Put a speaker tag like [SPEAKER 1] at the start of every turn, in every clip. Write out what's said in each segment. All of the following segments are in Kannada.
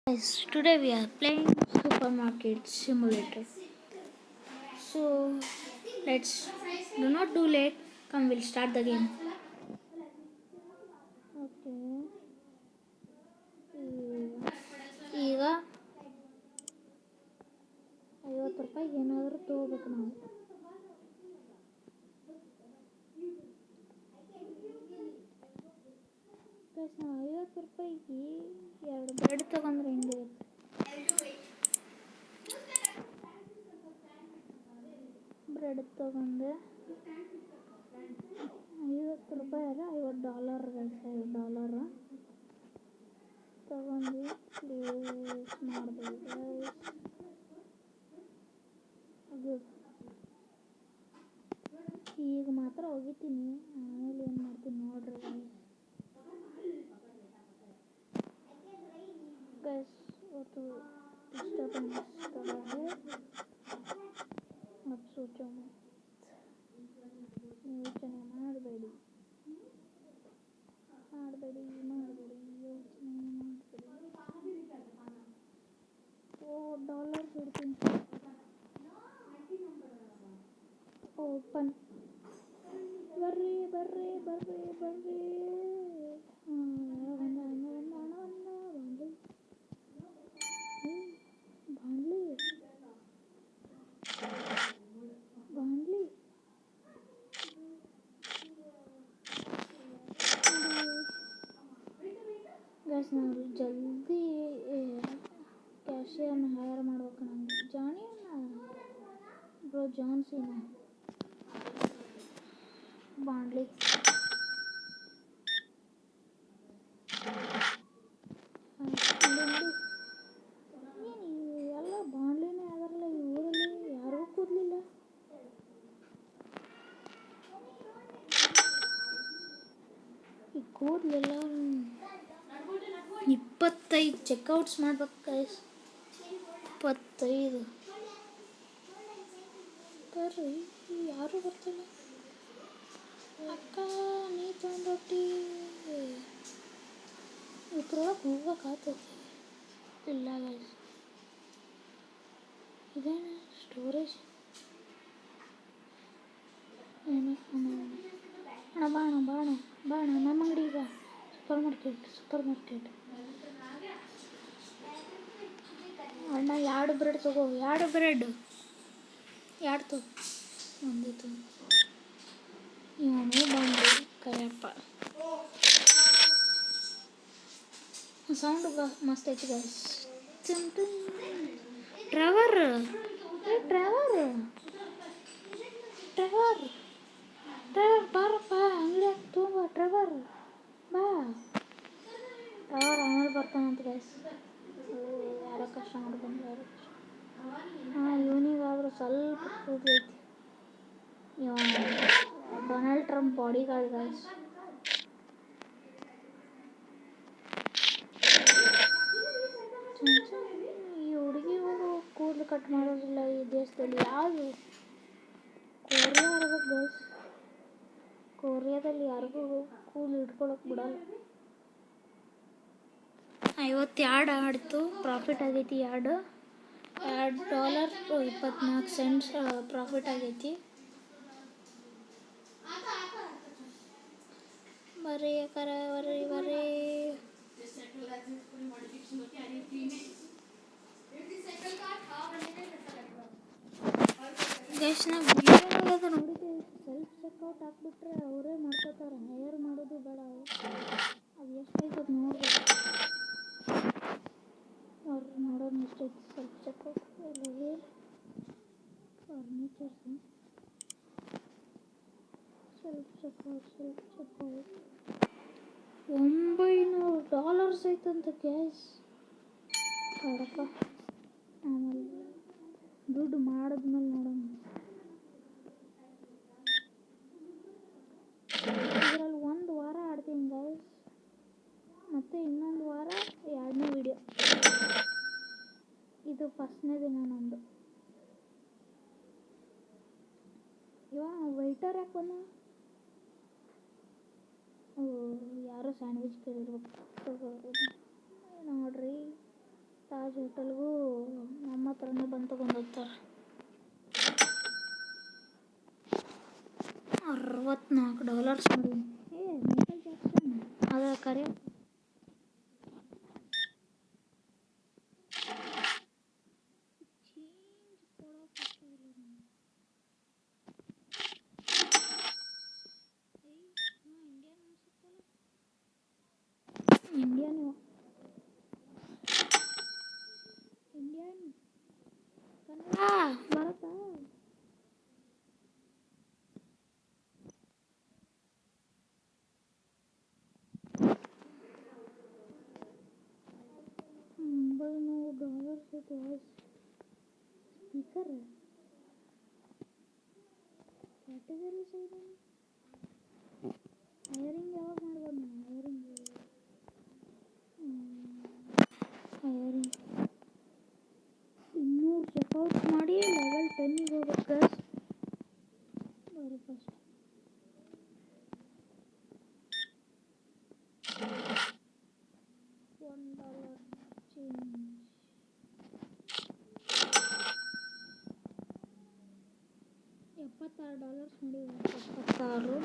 [SPEAKER 1] Guys, today we are playing Supermarket Simulator. So let's do not do late. Come, we'll start the game. Okay. ಈಗ 50 ರೂಪಾಯಿಗೆ ಏನಾದರೂ ತೊಗೋಬೇಕು ನಾವು. ಗೈಸ್, ನಾವು 50 ರೂಪಾಯಿಗೆ 2 ಬ್ರೆಡ್ ತೊಗೊಂಡ್ರೆ ಹೆಂಗಿರುತ್ತೆ? ಬ್ರೆಡ್ ತೊಗೊಂಡೆ $50 ಅಲ್ಲ, $50 ಗೈಸ್, $50 ತಗೊಂಡು ಪ್ಲೇಸ್ ಮಾಡ್ಬೋದು ಗೈಸ್. ಈಗ ಮಾತ್ರ ಹೋಗಿತೀನಿ, ಆಮೇಲೆ ಏನು ಮಾಡ್ತೀನಿ ನೋಡ್ರಿ ಗೈಸ್. ಇವತ್ತು ಡಿಸ್ಟರ್ಬೆನ್ಸ್ ತಗೊಂಡೆ, ಮತ್ತು ಯೋಚನೆ ಮಾಡಬೇಡಿ, ಯೋಚನೆ ಮಾಡಬೇಡಿ. $1 ಬಿಡ್ತೀನಿ. ಓಪನ್. ಬರ್ರಿ ಬಾಂಡ್ಲಿ. ಗೈಸ್, ನಾವು ಜಲ್ದಿ ಕ್ಯಾಶಿಯರ್ನ ಹೈರ್ ಮಾಡ್ಬೇಕು. ನಂಗೆ ಜಾನಿ ಬ್ರೋ, ಜಾನ್ ಸೀನಾ ಬಾಂಡ್ಲಿ. ಎಲ್ಲ ಬಾಂಡ್ಲಿನೇ ಅದರಲ್ಲ, ಈ ಊರಲ್ಲಿ ಯಾರಿಗೂ ಕೂದಲಿಲ್ಲ. ಈ ಕೂದಲೆಲ್ಲ 25 ಚೆಕ್ಔಟ್ಸ್ ಮಾಡ್ಬೇಕು ಗೈಸ್. 25. ಬರ್ರಿ, ಯಾರು ಬರ್ತಿಲ್ಲ. ಅಕ್ಕ, ನೀ ತೊಗೊಂಡೊಟ್ಟಿ ಇದ್ರೊಳಗೆ ಹೋಗ್ಬೇಕಾಗ್ತೈತಿ. ಇಲ್ಲ ಗೈಸ್, ಇದೇನು ಸ್ಟೋರೇಜ್? ಏನು ಅಣ್ಣ, ಬಾಣ ನಮ್ಮ ಅಂಗಡಿ. ಈಗ ಸೂಪರ್ ಮಾರ್ಕೆಟ್ ಅಣ್ಣ, 2 ಬ್ರೆಡ್ ತಗೋ. 2 ಬ್ರೆಡ್ 2 ತಗೋ. ಒಂದಿತ್ತು ಇವನು ಬಂದು ಕೈಯಪ್ಪ. ಸೌಂಡ್ ಮಸ್ತ್ ಐತಿ ಗೈಸ್. ಟ್ರೆವರ್ ಬಾರಪ್ಪ, ಅಂಗಡಿಯಾಗ ತಗೊಂಬ. ಟ್ರೆವರ್ ಬಾ. ಟ್ರೆವರ್ ಆಮೇಲೆ ಬರ್ತಾನಂತ ಗೈಸ್. ಯಾರೋ ಕಸ್ಟಮರ್ ಬಂದು. ಇವನಿಗಾದ್ರೂ ಸ್ವಲ್ಪ ಕೂದಲೈತಿ. Donald Trump bodyguard guys. ಈ ಹುಡುಗಿಗಳು ಕೂದಲು ಕಟ್ ಮಾಡೋದಿಲ್ಲ ಈ ದೇಶದಲ್ಲಿ. ಯಾವುದು ಕೊರಿಯಾ ಇರ್ಬೇಕು ಗೈಸ್. ಕೊರಿಯಾದಲ್ಲಿ ಯಾರಿಗೂ ಕೂದಲು ಇಟ್ಕೊಳಕ್ ಬಿಡಲ್ಲ. 52 ಆಡ್ತು. ಪ್ರಾಫಿಟ್ ಆಗೈತಿ. $2 $24 ಪ್ರಾಫಿಟ್ ಆಗೈತಿ. ಬರ್ರಿ ಗೈಸ್, ನಾವು ವಿಡಿಯೋದಾಗ ನೋಡಿದ್ದೀವಿ. ಸೆಲ್ಫ್ ಚೆಕ್ಔಟ್ ಹಾಕ್ಬಿಟ್ರೆ ಅವರೇ ಮಾಡ್ಕೋತಾರೆ. ಹೈಯರ್ ಮಾಡೋದು ಬೇಡ. ಅದು ಎಷ್ಟೈತೆ ಅದು ನೋಡ್ಬೇಕು. ಅವ್ರು ನೋಡೋದು ಎಷ್ಟೈತಿ self checkout. Furnitures self checkout $900 ಐತಂತ ಗ್ಯಾಸ್. ಬೇಡಪ್ಪ, ಆಮೇಲೆ ದುಡ್ಡು ಮಾಡಿದ್ಮೇಲೆ ನೋಡೋಣ. ಇದರಲ್ಲಿ 1 ವಾರ ಆಡ್ತೀನಿ ಗೈಸ್, ಮತ್ತು ಇನ್ನೊಂದು ವಾರ 2ನೇ ವಿಡಿಯೋ. ಇದು ಫಸ್ಟ್ನೇ ದಿನ ನಂದು. ವೈಟರ್ ಯಾಕೆ ಬಂದ? ಯಾರೋ ಸ್ಯಾಂಡ್ವಿಚ್ ಕೇಳಿರ್ಬೇಕು. ನೋಡ್ರಿ, it was speaker category side hiring ಯಾವಾಗ ಮಾಡ್ಬೋದು ನಾನು hiring 200 ಚೆಕ್ಔಟ್ ಮಾಡಿ ಲೆವೆಲ್ 10ಗೆ ಹೋಗ್ಬೇಕು ಗೈಸ್ ಬರೋ ಫಸ್ಟ್ $1 ಚೇಂಜ್ $76 ಮಾಡಿ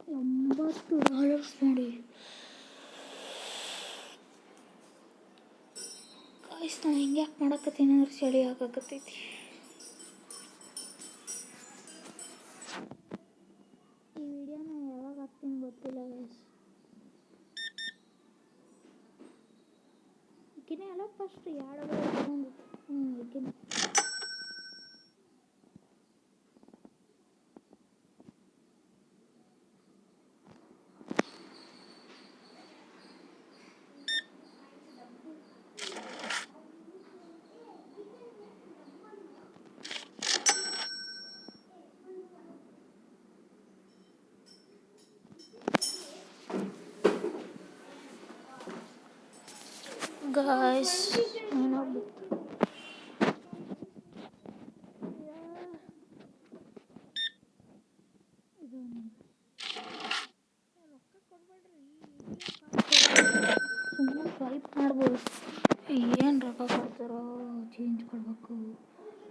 [SPEAKER 1] 76 $80 ಮಾಡಿ ಗಾಯ್ಸ್ ನಾನು ಹಿಂಗೆ ಯಾಕೆ ಮಾಡಕತ್ತೀನಿ ಅಂದ್ರೆ ಚಳಿ ಆಗಾಕತ್ತೈತಿ ಈ ವಿಡಿಯೋನ ಯಾವಾಗ ಹಾಕ್ತೀನಿ ಗೊತ್ತಿಲ್ಲ ಗೈಸ್ ಈಕಿನೇ ಅಲ್ಲ ಫಸ್ಟ್ ಎರಡು ತಗೊಂಡು ಈಕಿನೇ guys ಸುಮ್ಮನೆ ಸ್ವೈಪ್ ಮಾಡ್ಬೋದು ಏನು ರೊಕ್ಕ ಕೊಡ್ತಾರೋ ಚೇಂಜ್ ಕೊಡಬೇಕು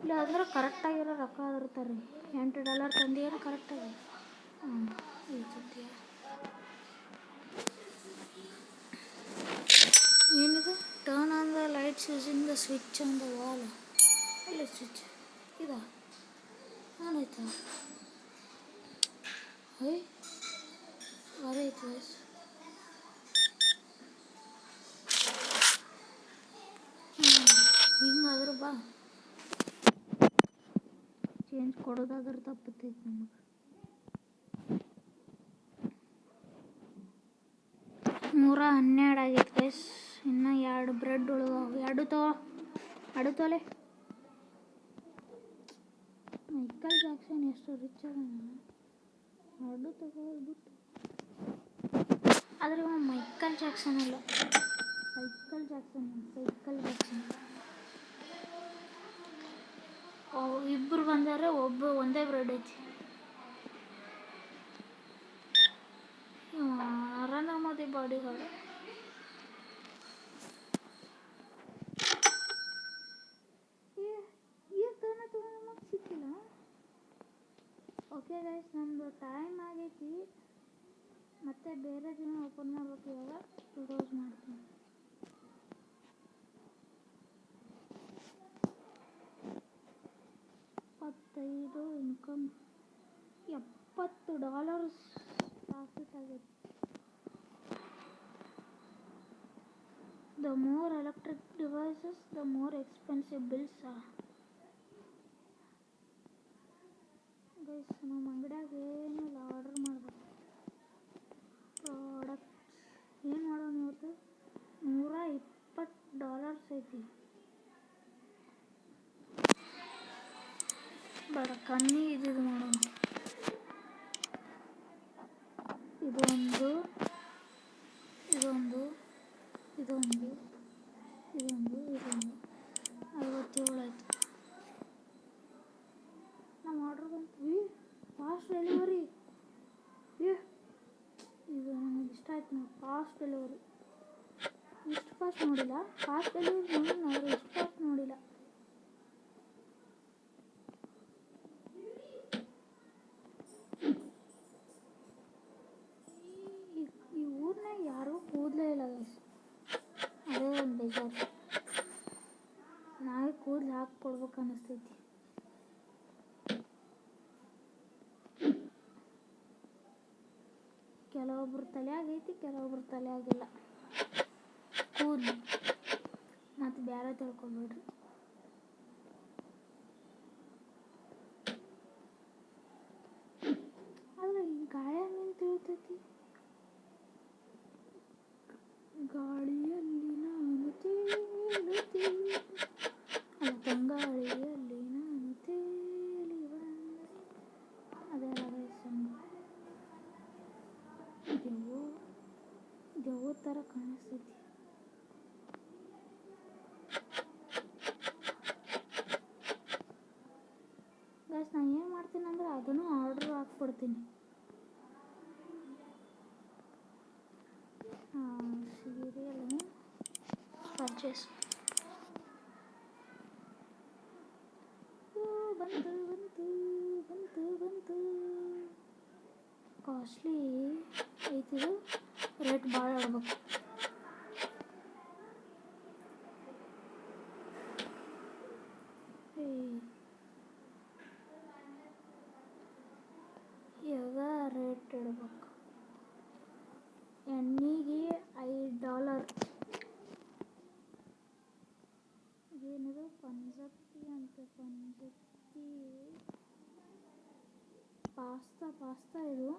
[SPEAKER 1] ಇಲ್ಲ ಅಂದ್ರೆ ಕರೆಕ್ಟಾಗಿರೋ ರೊಕ್ಕ ಇರ್ತಾರೆ $8 ತಂದಿರೋ ಕರೆಕ್ಟಾಗಿ ಈ ಸದ್ಯ ಏನಿದು turn on the lights using the switch on the wall ಇಲ್ಲ ಸ್ವಿಚ್ ಇದಾ ಆನ್ ಆಯ್ತಾ ಆರೈತು ಹಿಂಗಾದ್ರೆ ಬಾ ಚೇಂಜ್ ಕೊಡೋದಾದ್ರೆ ತಪ್ಪತ್ತೈತಿ ನಮಗೆ $112 ಆಗೈತೆ ಗೈಸ್ ಇನ್ನು 2 ಬ್ರೆಡ್ ಉಳಿದಾವೆ ಎರಡು ತೊಲೆ ಮೈಕಲ್ ಜಾಕ್ಸನ್ ಎಷ್ಟು ರಿಚ್ ಅದಾನ ಎರಡು ತಗೋದ್ಬಿಟ್ಟು ಆದರೆ ಇವ ಮೈಕಲ್ ಜಾಕ್ಸನ್ ಅಲ್ಲ ಸೈಕಲ್ ಜಾಕ್ಸನ್ ಇಬ್ಬರು ಬಂದಾರೆ ಒಂದೇ ಬ್ರೆಡ್ ಐತಿ ನರೇಂದ್ರ ಮೋದಿ ಬಾಡಿ ಗಾರ್ಡ್ ಸಿಕ್ಕಿಲ್ಲ ಓಕೆ ಗೈಸ್ ನಮ್ಮದು ಟೈಮ್ ಆಗೈತಿ ಮತ್ತೆ ಬೇರೆ ದಿನ ಓಪನ್ ಮಾಡ್ಬೇಕು ಇವಾಗ ಕ್ಲೋಸ್ ಮಾಡ್ತೀನಿ ಇನ್ಕಮ್ $70 ಪ್ರಾಫಿಟ್ ಆಗೈತಿ The more electric devices, the more expensive bills are. Guys, ನಮ್ಮ ಅಂಗಡಿಯಾಗ ಏನಿಲ್ಲ ಆರ್ಡರ್ ಮಾಡಬೇಕು ಪ್ರಾಡಕ್ಟ್ಸ್ ಏನು ಮಾಡೋಣ ಇವತ್ತು $120 ಐತಿ ಬೇಡ ಕಮ್ಮಿ ಇದು ಮಾಡೋಣ ಇದೊಂದು $57 ಆಯಿತು ನಮ್ಮ ಆರ್ಡ್ರ್ ಬಂತು ಫಾಸ್ಟ್ ಡೆಲಿವರಿ ಇದು ನನಗೆ ಇಷ್ಟ ಆಯ್ತು ನೋಡಿ ಫಾಸ್ಟ್ ಡೆಲಿವರಿ ಇಷ್ಟು ಫಾಸ್ಟ್ ನೋಡಿಲ್ಲ ಫಾಸ್ಟ್ ಡೆಲಿವರಿ ನೋಡಿಲ್ಲ ಅವರು ಇಷ್ಟು ಫಾಸ್ಟ್ ನೋಡಿಲ್ಲ ಈ ಊರಿನಾಗ ಯಾರೂ ಕೂದಲೇ ಇಲ್ಲ ಗೈಸ್ ಅದೇ ಒಂದು ಬೇಜಾರು ನಾವೇ ಕೂದಲು ಹಾಕ್ಕೊಡ್ಬೇಕು ಅನ್ನಿಸ್ತೈತಿ ಕೆಲವೊಬ್ರು ತಲೆಯಾಗೈತಿ ಕೆಲವೊಬ್ರು ತಲೆಯಾಗಿಲ್ಲ ಕೂಲ್ ಮತ್ತು ಬೇರೆ ತಿಳ್ಕೊಬೇಡ್ರಿ. ಆದ್ರೆ ಈ ಗಾಳಿ ಹಂಗೆ ತಿಳ್ತೈತಿ. ಗಾಳಿಯಲ್ಲಿ ನಾನು ತೇಲುತ್ತೀನಿ, ಅಲ್ಲ ತಂಗಾಳಿಯಲ್ಲಿ ನಾನು ತೇಲಿ ಬಂದೆ. ಅದೆಲ್ಲ ದೆವ್ವ ಥರ ಕಾಣಿಸ್ತೈತಿ. ಗೈಸ್ ನಾನು ಏನು ಮಾಡ್ತೀನಿ ಅಂದ್ರೆ ಅದನ್ನು ಆರ್ಡ್ರ್ ಹಾಕ್ಬಿಡ್ತೀನಿ. ಸೀರಿಯಲ್ ಪರ್ಚೇಸ್ ಬಂತು ಬಂತು ಬಂತು ಬಂತು. ಕಾಸ್ಟ್ಲಿ ಐತಿದು, ರೇಟ್ ಭಾಳ ಆಡ್ಬೇಕು. ಇವಾಗ ರೇಟ್ ಇಡ್ಬೇಕು. ಎಣ್ಣೆಗೆ $5. ಏನಿದು ಪಂಜಪ್ತಿ ಅಂತ, ಪಂಜಪ್ತಿ ಪಾಸ್ತಾ ಇದು.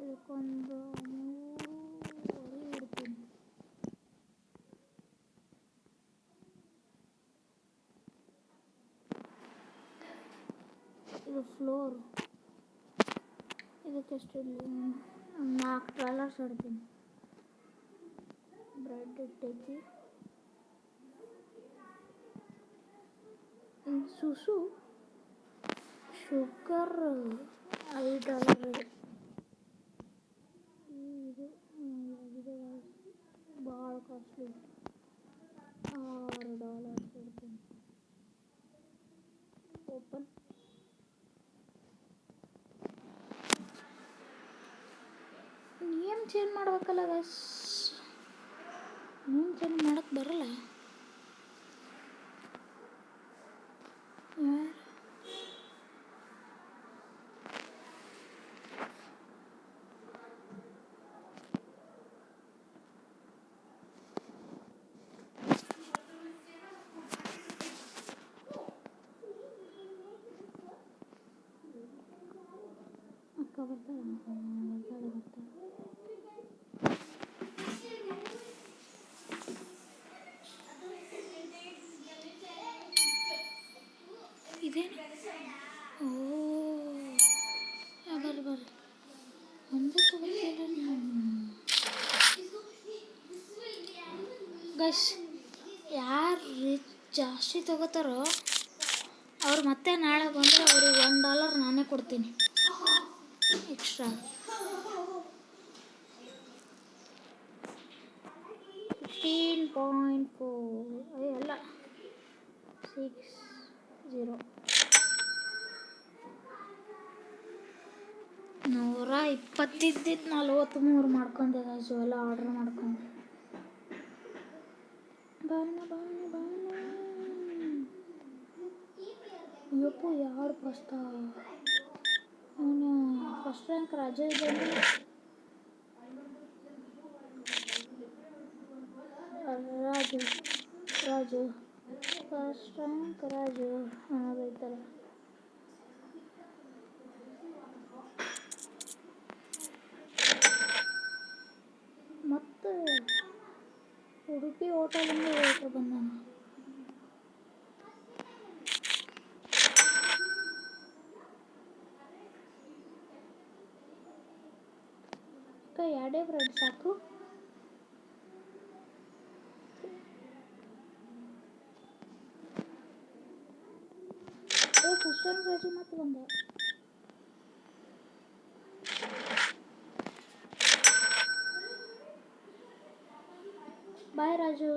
[SPEAKER 1] ಇದಕ್ಕೊಂದು 3.5 ಇಡ್ತೀನಿ. ಇದು ಫ್ಲೋರ್, ಇದಕ್ಕೆಷ್ಟು ಇಡಲಿ? $4 ಇಡ್ತೀನಿ. ಬ್ರೆಡ್ ಇಟ್ಟೈತಿ. ಸುಸು ಶುಗರ್ $5 ಇದೆ. ಇದು ಭಾಳ ಕಾಸ್ಟ್ಲಿ, $6 ಇಡ್ತೀನಿ. ಓಪನ್. ನೇಮ್ ಚೇಂಜ್ ಮಾಡ್ಬೇಕಲ್ಲ ಗೈಸ್, ನೇಮ್ ಚೇಂಜ್ ಮಾಡಕ್ಕೆ ಬರಲ್ಲ. ಅಕ್ಕ ಬರ್ತಾಳೆ. ಇದೇನು? ಬರ್ರಿ ಒಂದೇ ತಗೋತಿಲ್ಲ ಗೈಸ್. ಯಾರು ಜಾಸ್ತಿ ತಗೋತಾರೋ ಅವ್ರು ಮತ್ತೆ ನಾಳೆ ಬಂದರೆ ಅವ್ರಿಗೆ $1 ನಾನೇ ಕೊಡ್ತೀನಿ ಎಕ್ಸ್ಟ್ರಾ. 15.4 ಅಲ್ಲ 60. 120 ಇದ್ದಿದ್ದು 43 ಮಾಡ್ಕೊಂಡೆ ಗೈಸ್. ಎಲ್ಲ ಆರ್ಡ್ರ್ ಮಾಡ್ಕೊಂಡೆ. ಯಪ್ಪು 2 ಪಾಸ್ತಾ. ಅವನು ಫಸ್ಟ್ ರ್ಯಾಂಕ್ ರಾಜು ಇದ್ದಾನೆ. ರಾಜು ಫಸ್ಟ್ ರ್ಯಾಂಕ್ ರಾಜು ಅನ್ನೋದೈತಲ್ಲ. ಮತ್ತು ಉಡುಪಿ ಹೋಟೆಲಿಂದ ವೇಟ್ರ್ ಬಂದಾನ. ಅಕ್ಕ 2 ಬ್ರೆಡ್ ಸಾಕು. ಫಸ್ಟ್ ಟೈಮ್ ರಾಜು ಮತ್ತೆ ಬಂದ. ಬಾಯ್ ರಾಜು.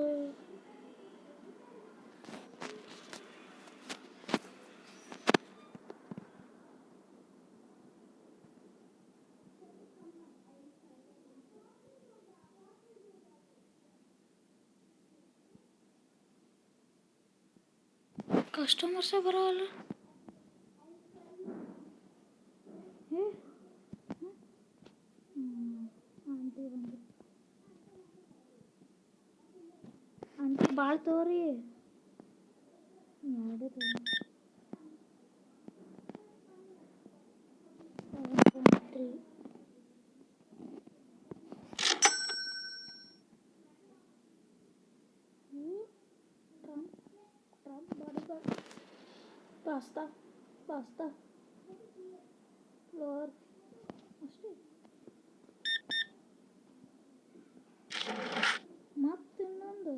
[SPEAKER 1] ಕಸ್ಟಮರ್ಸೇ ಬರೋಲ್ಲ. ಆಂಟಿ ಬಂದು ಭಾಳ ತೋರಿ ಎರಡೇ ತೋರಿ. 7.3 ಟ್ರಂಪ್ ಬಾಡಿಗಾರ್ಡ್ ಪಾಸ್ತಾ ಫ್ಲೋರ್ ಅಷ್ಟೇ. ಮತ್ತೆ ಇನ್ನೊಂದು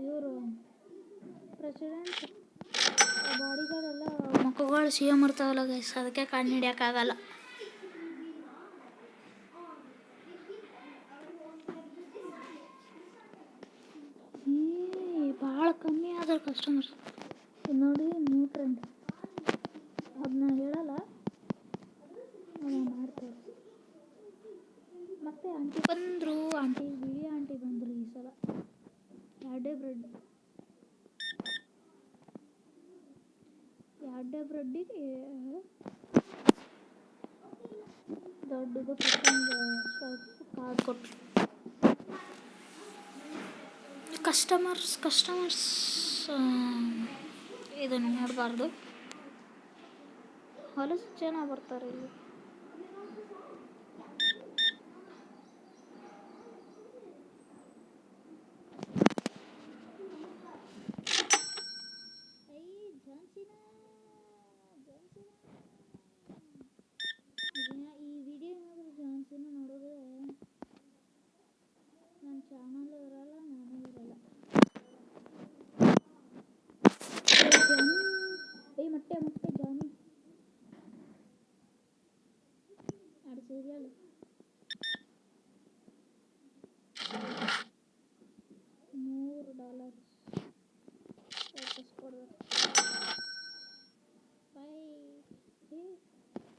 [SPEAKER 1] ಇವರು ಪ್ರೆಸಿಡೆಂಟ್ ಬಾಡಿಗಾರ್ಡ್ ಎಲ್ಲ ಮಕ್ಕಳು ಸಿ ಎಮ್ ಇರ್ತಾವಲ್ಲ ಗೈಸ್, ಅದಕ್ಕೆ ಕಂಡು ಹಿಡಿಯೋಕ್ಕಾಗಲ್ಲ. ಭಾಳ ಕಮ್ಮಿ ಆದ್ರೆ ಕಸ್ಟಮರ್ಸ್ ನೋಡಿ. ನ್ಯೂ ಟ್ರೆಂಡ್ ಅದನ್ನ ಹೇಳಲ್ಲ, ಮಾಡ್ತಾರೆ. ಮತ್ತೆ ಆಂಟಿ ಬಂದರು, ಬಿಳಿ ಆಂಟಿ ಬಂದರು ಈ ಸಲ. ಎರಡೇ ಬ್ರೆಡ್ಡಿಗೆ ದೊಡ್ಡದು ಕಾರ್ಡ್ ಕೊಟ್ಟರು. ಕಸ್ಟಮರ್ಸ್ ಇದನ್ನು ನೋಡಬಾರ್ದು. ಹೊಲಸು ಜನ ಬರ್ತಾರೆ ಇಲ್ಲಿ. ಈ ವಿಡಿಯೋ ಏನಾದರೂ ಜಾನ್ಸಿನ ನೋಡಿದ್ರೆ ನನ್ನ ಚಾನಲ್ ಇರಲ್ಲ, ನಾನೇ ಇರಲ್ಲ. ಮೊಟ್ಟೆ ಜಾನಿ ಎರಡು ಸೀರಿಯಲ್ $3 ವಾಪಸ್ ಕೊಡೋದು.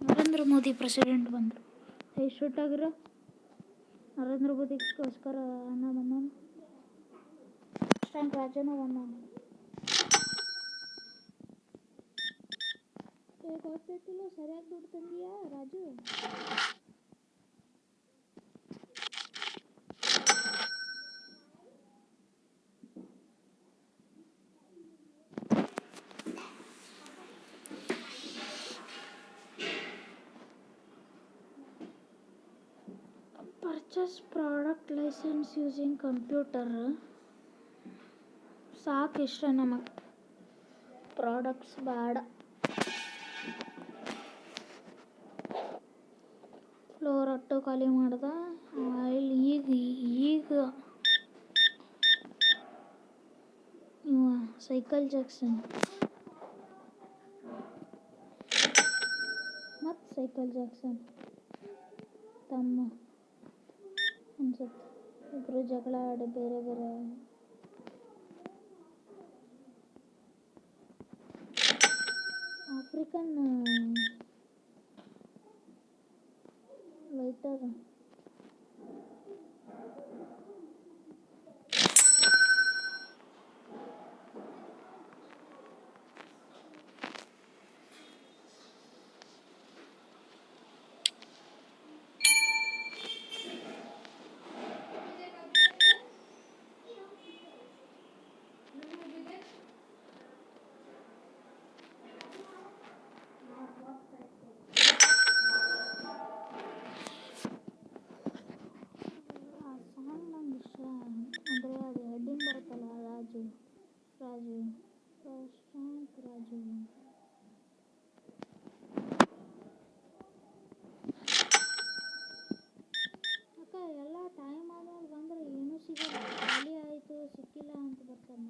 [SPEAKER 1] ನರೇಂದ್ರ ಮೋದಿ ಪ್ರೆಸಿಡೆಂಟ್ ಬಂದರು. ಶೂಟಾಗಿರೋ ನರೇಂದ್ರ ಮೋದಿಗೋಸ್ಕರ ಅಣ್ಣ ಬಂದಾನ. ಅಷ್ಟಂಗೆ ರಾಜನೂ ಬಂದಾನ. ಗೊತ್ತೈತಿಲ್ಲ, ಸರಿಯಾಗಿ ದುಡ್ಡು ತಂದಿಯಾ Raju? Purchase product license using computer. ಸಾಕು ಇಷ್ಟ, ನಮಗೆ ಪ್ರಾಡಕ್ಟ್ಸ್ ಬೇಡ. ಫ್ಲೋರ್ ಅಟ್ಟು ಖಾಲಿ ಮಾಡ್ದ. ಈಗ ಸೈಕಲ್ ಜಾಕ್ಸನ್ ತಮ್ಮ ಅನ್ಸುತ್ತೆ. ಇಬ್ಬರು ಜಗಳ ಆಡಿ ಬೇರೆ ಆಫ್ರಿಕನ್ ಲೈಟರ್. ಅಂದರೆ ಅದು ಹೆಡ್ಡಿಂಗ್ ಬರುತ್ತಲ್ಲ, ರಾಜು ಅಕ್ಕ. ಎಲ್ಲ ಟೈಮ್ ಆದ್ಮೇಲೆ ಬಂದರೆ ಏನೂ ಸಿಗಲ್ಲ. ಖಾಲಿ ಆಯಿತು, ಸಿಕ್ಕಿಲ್ಲ ಅಂತ ಬರ್ತಾರೆ.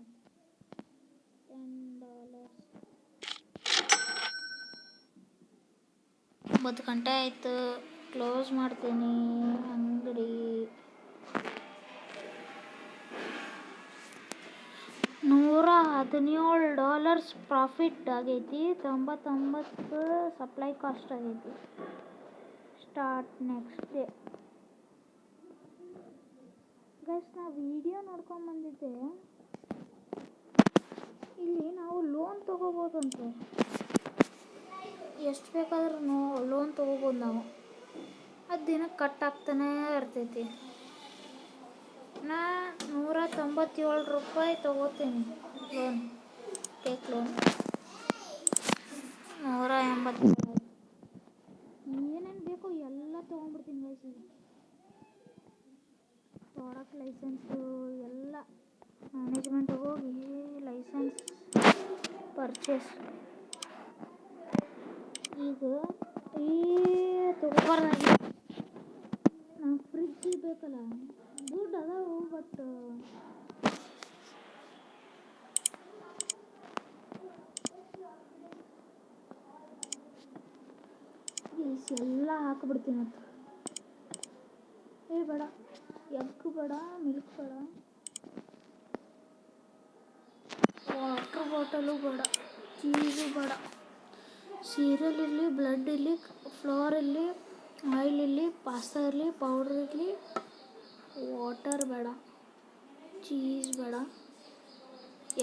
[SPEAKER 1] ಮತ್ತೆ $10. 9 ಗಂಟೆ ಆಯಿತು, ಕ್ಲೋಸ್ ಮಾಡ್ತೀನಿ ಅಂಗಡಿ. $117 ಪ್ರಾಫಿಟ್ ಆಗೈತಿ. 99 ಸಪ್ಲೈ ಕಾಸ್ಟ್ ಆಗೈತಿ. Start next day. ಗೈಸ್, ನಾ ವಿಡಿಯೋ ನೋಡ್ಕೊಂಡು ಬಂದಿದ್ದೆ. ಇಲ್ಲಿ ನಾವು ಲೋನ್ ತಗೋಬೋದಂತೆ. ಎಷ್ಟು ಬೇಕಾದ್ರೂ ಲೋನ್ ತೊಗೋಬೋದು ನಾವು. ಅದು ದಿನಕ್ಕೆ ಕಟ್ ಆಗ್ತಾನೇ ಇರ್ತೈತಿ. ನಾ $197 ತೊಗೋತೀನಿ ಲೋನ್, ಟೇಕ್ ಲೋನ್ 187. ಏನೇನು ಬೇಕೋ ಎಲ್ಲ ತೊಗೊಂಡ್ಬಿಡ್ತೀನಿ ಗೈಸ್. ಈಗ ಪ್ರಾಡಕ್ಟ್ ಲೈಸೆನ್ಸು ಎಲ್ಲ ಮ್ಯಾನೇಜ್ಮೆಂಟ್ ಹೋಗಿ ಲೈಸೆನ್ಸ್ ಪರ್ಚೇಸ್. ಈಗ ತೊಗೋಬಾರ್ದಾಗಿ ನಂಗೆ ಫ್ರಿಜ್ ಬೇಕಲ್ಲ, ದುಡ್ಡು ಅದಾವು ಬಟ್ ಎಲ್ಲ ಹಾಕಿಬಿಡ್ತೀನಿ ಅಂತ. ಬೇಡ, ಎಗ್ ಬೇಡ, ಮಿಲ್ಕ್ ಬೇಡ, ವಾಟರ್ ಬಾಟಲು ಬೇಡ, ಚೀಸು ಬೇಡ, ಸೀರಿಯಲ್ ಇರಲಿ, ಬ್ಲಡ್ ಇರಲಿ, ಫ್ಲೋರ್ ಇರಲಿ, ಆಯಿಲ್ ಇರಲಿ, ಪಾಸ್ತಾ ಇರಲಿ, ಪೌಡ್ರ್ ಇರಲಿ, ವಾಟರ್ ಬೇಡ, ಚೀಸ್ ಬೇಡ,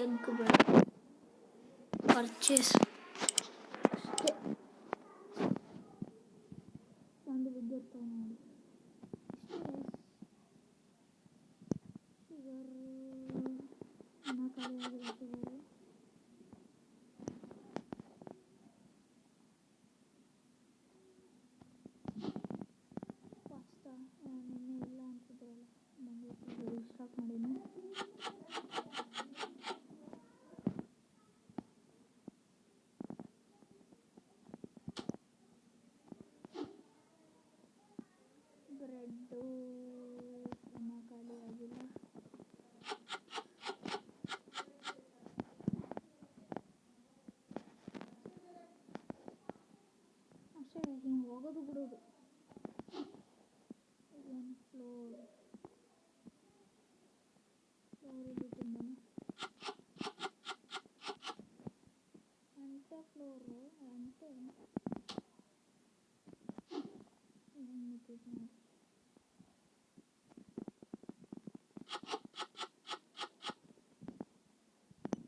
[SPEAKER 1] ಎಗ್ ಬೇಡ, ಪರ್ಚೇಸ್ ಅಷ್ಟೇ. ಒಂದು ಬಿದ್ದಿರ್ತಾವೆ ನೋಡಿ. ಶುಗರ್ ಇನ್ನೂ ಖಾಲಿ ಆಗಿದೆ. ಶುಗರು ಪಾಸ್ತಾ ನಿನ್ನೆ ಇಲ್ಲ ಅನ್ಸಿದ್ರಲ್ಲ, ಬಂದು ಸ್ಟಾಕ್ ಮಾಡೀನಿ. ಬ್ರೆಡ್ಡು ಇನ್ನೂ ಖಾಲಿ ಆಗಿಲ್ಲ. ಅಷ್ಟೇ, ಹಿಂಗೆ ಹೋಗೋದು ಬಿಡೋದು. ಏನು ಫ್ಲೋರ್ ಇಲ್ಲಿ ತುಂಬಾನೇ ಅಂಟೆ, ಫ್ಲೋರು ಅಂಟೆ ನೋಡಿ.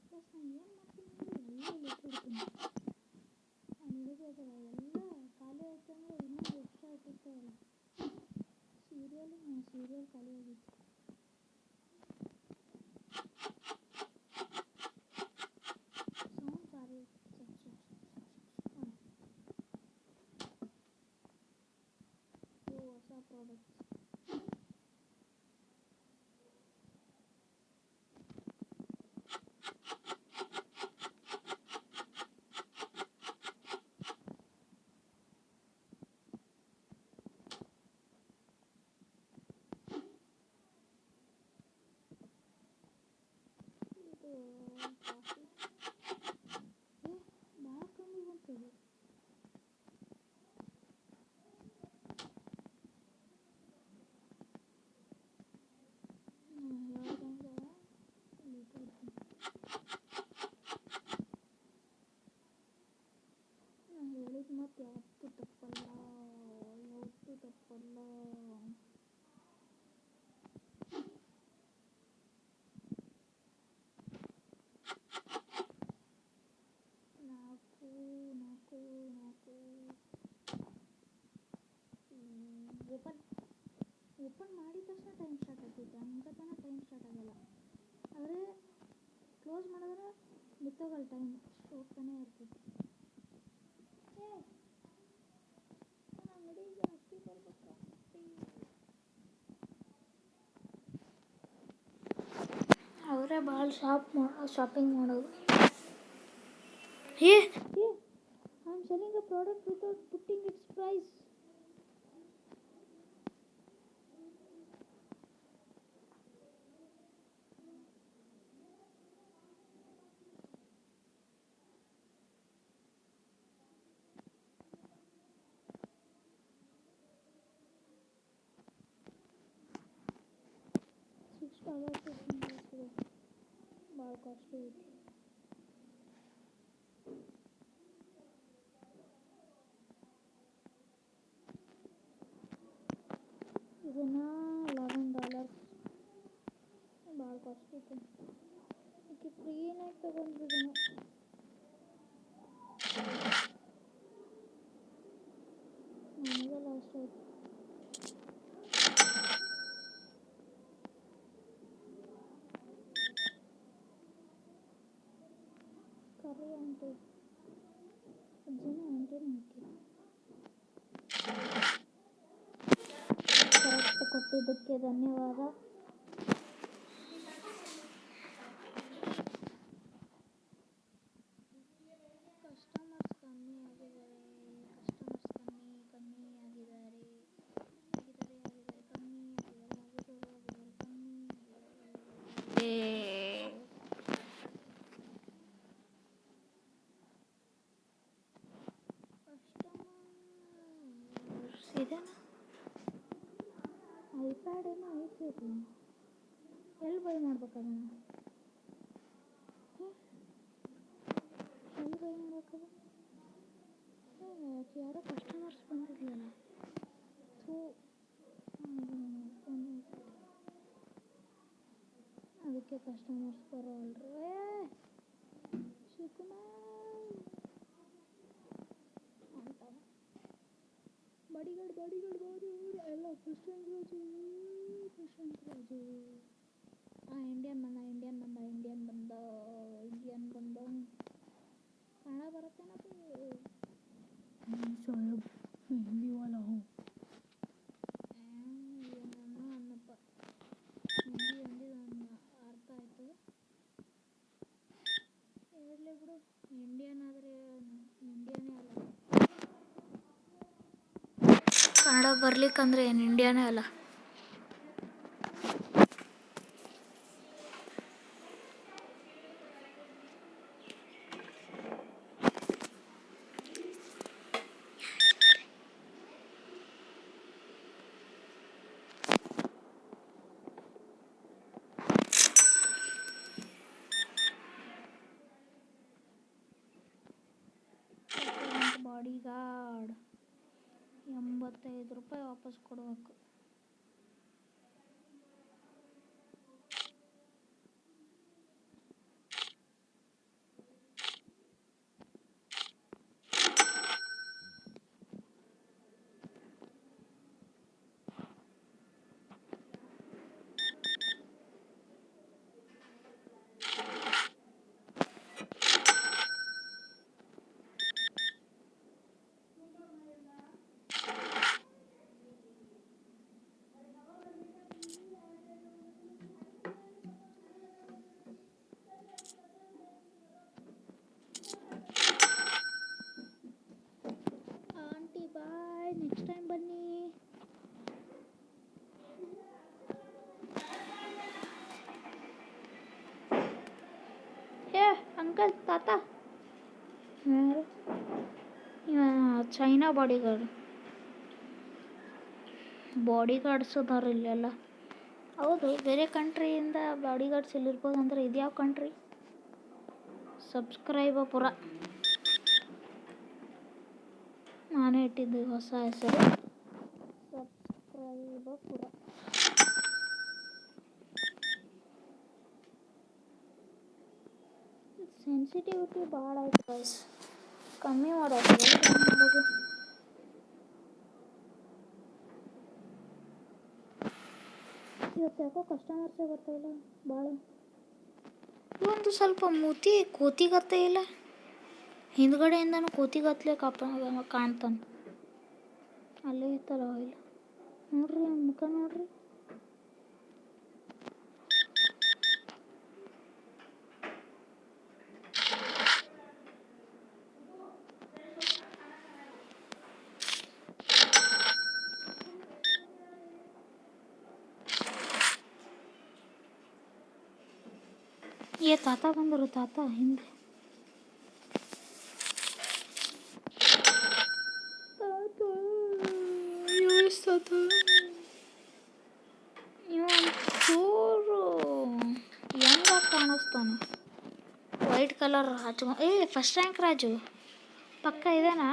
[SPEAKER 1] ಪ್ಲಸ್ ನಾನು ಏನು ಮಾಡ್ತೀನಿ ಅಂದರೆ ಎಲ್ಲ ಇಟ್ಟಿರ್ತೀನಿ. ನಾನು ಹಿಡಿದಿದ್ದಲ್ಲ ಎಲ್ಲ ಖಾಲಿ ಆಯ್ತು ಅಂದರೆ ಇನ್ನೊಂದು ಎಕ್ಸ್ಟ್ರಾ ಇಟ್ಟಿರ್ತಾವಲ್ಲ. ಸೀರಿಯಲ್ ಖಾಲಿ ಆಗಿತ್ತು. ಸೌಂಡ್ ಭಾರಿ ಹೊಸ ಪ್ರಾಡಕ್ಟ್ಸ್. ಕಾಫಿ ಭಾಳ ಕಮ್ಮಿ ಬಂತದು. ಹೇಳ್ದಂಗೆ ನಾನು ಹೇಳಿದ ಮತ್ತೆ ಯಾವತ್ತೂ ತಪ್ಪಲ್ಲ. ಓಪನ್ ಮಾಡಿದ ತಕ್ಷಣ ಟೈಮ್ ಸ್ಟಾರ್ಟ್ ಆಗ್ತೈತೆ, ಹಂಗೆ ತನಕ ಟೈಮ್ ಸ್ಟಾರ್ಟ್ ಆಗಲ್ಲ. ಆದರೆ ಕ್ಲೋಸ್ ಮಾಡಿದ್ರೆ ನಿಂತೋಗಲ್ಲ, ಟೈಮ್ ಹೋಗ್ತಾನೆ ಇರ್ತೈತಿ. ಅಂಗಡಿಗೆ ಹತ್ತಿ ಬರ್ಬೇಕಾ? ಅವರೇ ಭಾಳ ಶಾಪಿಂಗ್ ಮಾಡೋದು. I am selling a product without putting its price. $6 ಭಾಳ ಕಾಸ್ಟ್ಲಿ ಐತಿ. ಇದನ್ನು $11 ಭಾಳ ಕಾಸ್ಟ್ಲಿ ಐತಿ. ಅದಕ್ಕೆ ಫ್ರೀನಾಗಿ ತಗೊಂಡ್ರು ಇದನ್ನು. ಕರಿ ಆಂಟಿ ಅಜ್ಜಿನ ಆಂಟಿನ ಐತಿ. ಕರೆಕ್ಟ್ ಕೊಟ್ಟಿದ್ದಕ್ಕೆ ಧನ್ಯವಾದ. ಕಸ್ಟಮರ್ಸ್ ಕಮ್ಮಿ ಆಗಿದ್ದಾರೆ, ಕಮ್ಮಿ ಆಗಿದ್ದಾರೆ, ಕಮ್ಮಿ ಇದೇನಾ ಐಪ್ಯಾಡ್ ಏನೋ ಐತಿ. ಎಲ್ಲಿ ಬೈ ಮಾಡ್ಬೇಕದ? ಎಲ್ಲಿ ಬೈ ಮಾಡ್ಬೇಕದ? ಯಾರೋ ಕಸ್ಟಮರ್ಸ್ ಬಂದಿರಲಿಲ್ಲ. ಅದಕ್ಕೆ ಕಸ್ಟಮರ್ಸ್ ಬರೋಲ್ರಿ. ಶಿವಕುಮಾರ್ ಅಂತಾನ ಬಾಡಿಗಾರ್ಡ್ ಎಲ್ಲ ಕೃಷ್ಣನ್ ರಾಜು. ಇಂಡಿಯನ್ ಬಂದ ಕನ್ನಡ ಬರುತ್ತೇನಪ್ಪ? ಸಾಹೇಬ್ ಹಿಂದಿ ವಾಲ ಹೋ ಏನನ್ನೋ ಅನ್ನಪ್ಪ. ಹಿಂದಿ ಅರ್ಥ ಆಯ್ತು. ಇರಲಿ ಬಿಡು, ಇಂಡಿಯನ್ ಆದರೆ ಇಂಡಿಯಾನೇ ಅಲ್ಲ. ಕನ್ನಡ ಬರ್ಲಿಕ್ಕಂದ್ರೆ ಏನು ಇಂಡಿಯಾನೇ ಅಲ್ಲ. ಬಾಡಿಗಾರ್ಡ್ ₹85 ವಾಪಸ್ ಕೊಡಬೇಕು. ಆಂಟಿ ಬಾಯ್, ನೆಕ್ಸ್ಟ್ ಟೈಮ್ ಬನ್ನಿ. ಅಂಕಲ್, ತಾತ ಯಾರು? ಚೈನಾ ಬಾಡಿಗಾರ್ಡ್ಸ್ ಅದಾರ ಇಲ್ಲೆಲ್ಲ. ಹೌದು, ಬೇರೆ ಕಂಟ್ರಿಯಿಂದ ಬಾಡಿಗಾರ್ಡ್ಸ್ ಇಲ್ಲಿರ್ಬೋದು. ಅಂದರೆ ಇದು ಯಾವ ಕಂಟ್ರಿ? ಸಬ್ಸ್ಕ್ರೈಬಪುರ. ನಾನೇ ಇಟ್ಟಿದ್ದು ಹೊಸ ಹೆಸರು, ಸಬ್ಸ್ಕ್ರೈಬಪುರ. ಸೆನ್ಸಿಟಿವಿಟಿ ಭಾಳ ಆಯ್ತು ಗೈಸ್, ಕಮ್ಮಿ ಮಾಡೋದು. ಇವತ್ತು ಯಾಕೋ ಕಸ್ಟಮರ್ಸೇ ಬರ್ತಾಯಿಲ್ಲ ಭಾಳ. ಒಂದು ಸ್ವಲ್ಪ ಮೂತಿ ಕೋತಿಗತ್ತೆ ಇಲ್ಲ, ಹಿಂದ್ಗಡೆಯಿಂದನೂ ಕೋತಿಗತ್ತಲೆ ಕಾಣ್ತಾನೆ. ಅಲ್ಲೇ ಇತ್ತಲ್ಲ ಇಲ್ಲ, ನೋಡ್ರಿ ಅವ್ನ ಮುಖ ನೋಡ್ರಿ. ತಾತ ಬಂದರು, ತಾತ ಹಿಂದೆ. ಚೂರು ಹೆಂಗ ಕಾಣಿಸ್ತಾನೆ, ವೈಟ್ ಕಲರ್ ಹಚ್ಕೊಂಡು. ಫಸ್ಟ್ ರ್ಯಾಂಕ್ ರಾಜು ಪಕ್ಕ ಇದೇನಾ?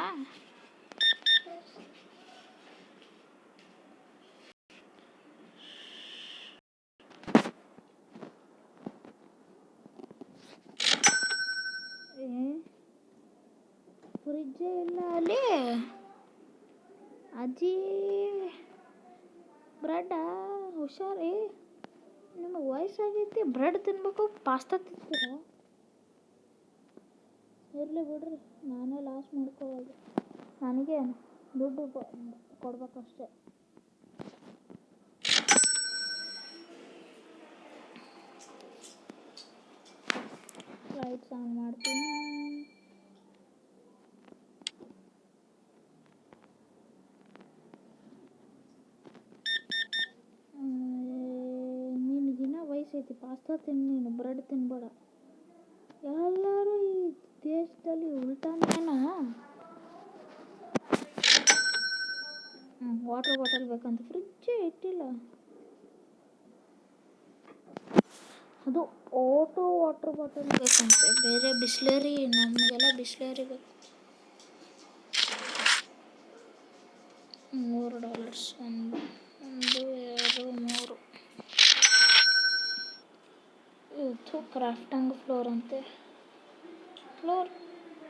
[SPEAKER 1] ಫ್ರಿಜ್ಜೇ ಇಲ್ಲ ಅಲ್ಲಿ. ಅಜ್ಜಿ ಬ್ರೆಡ್ಡ ಹುಷಾರಿ, ನಿಮಗೆ ವಯಸ್ಸಾಗೈತಿ, ಬ್ರೆಡ್ ತಿನ್ಬೇಕು, ಪಾಸ್ತಾ ತಿಂತೀರ? ಇರಲಿ ಬಿಡ್ರಿ, ನಾನೇ ಲಾಸ್ ಮಾಡ್ಕೊಳ್ಳೋದು. ನನಗೆ ದುಡ್ಡು ಕೊಡ್ಬೇಕಷ್ಟೆ. ಲೈಟ್ಸ್ ಆನ್ ಮಾಡ್ತೀನಿ. ನಿನಗಿನ್ನ ವಯಸ್ಸೈತಿ, ಪಾಸ್ತಾ ತಿನ್ನು, ನೀನು ಬ್ರೆಡ್ ತಿನ್ಬೇಡ. ಎಲ್ಲರೂ ಈ ದೇಶದಲ್ಲಿ ಉಲ್ಟಾನೇನ. ವಾಟರ್ ಬಾಟಲ್ ಬೇಕಂತ ಫ್ರಿಜ್ಜೇ ಇಟ್ಟಿಲ್ಲ. ಅದು ಓಟೋ ವಾಟರ್ ಬಾಟಲ್ ಬೇಕಂತೆ, ಬೇರೆ ಬಿಸ್ಲೇರಿ. ನಮಗೆಲ್ಲ ಬಿಸ್ಲೇರಿ ಬೇಕು. $3. 1 2 3. ಇದು ಕ್ರಾಫ್ಟಂಗ್ ಫ್ಲೋರ್ ಅಂತೆ. ಫ್ಲೋರ್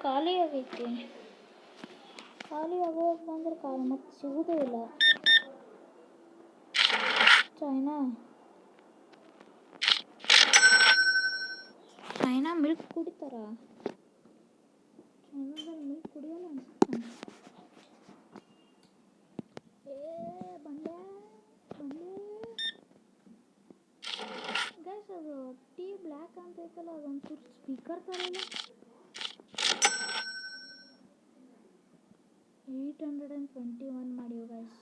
[SPEAKER 1] ಖಾಲಿ ಆಗೈತಿ. ಖಾಲಿ ಆಗೋಗಿ ಬಂದ್ರೆ ಮತ್ತೆ ಸಿಗೋದೇ ಇಲ್ಲ. ಚೈನಾ ಮಿಲ್ಕ್ ಕುಡಿತಾರ? ಚೈನಾದಲ್ಲಿ ಮಿಲ್ಕ್ ಕುಡಿಯಲ್ಲ ಅನ್ಸುತ್ತೆ. ಬಂಡೆ ಗೈಸ್, ಅದು ಟೀ ಬ್ಲ್ಯಾಕ್ ಅಂತ ಐತಲ್ಲ, ಅದೊಂದು ಸ್ಪೀಕರ್ ಥರ ಇಲ್ಲ. 821 ಮಾಡಿವಿ ಗೈಸ್.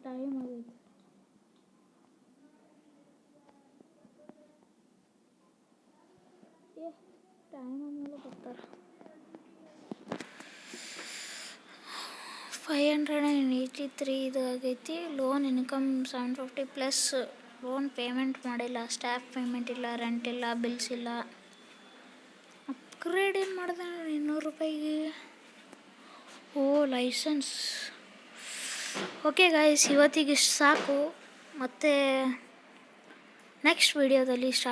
[SPEAKER 1] ಟೈಮ್ ಆಗೈತೆ. ಟೈಮ್ ಆದಮೇಲೆ ಬರ್ತಾರೆ. 583 ಇದು ಆಗೈತಿ. Loan income 750 plus. Loan payment ಮಾಡಿಲ್ಲ, ಸ್ಟಾಫ್ ಪೇಮೆಂಟ್ ಇಲ್ಲ, ರೆಂಟ್ ಇಲ್ಲ, ಬಿಲ್ಸ್ ಇಲ್ಲ. ಅಪ್ಗ್ರೇಡ್ ಏನು ಮಾಡಿದೆ $200. ಲೈಸೆನ್ಸ್. ಓಕೆ ಗಾಯ್ಸ್, ಇವತ್ತಿಗೆ ಸಾಕು. ಮತ್ತೆ ನೆಕ್ಸ್ಟ್ ವಿಡಿಯೋದಲ್ಲಿ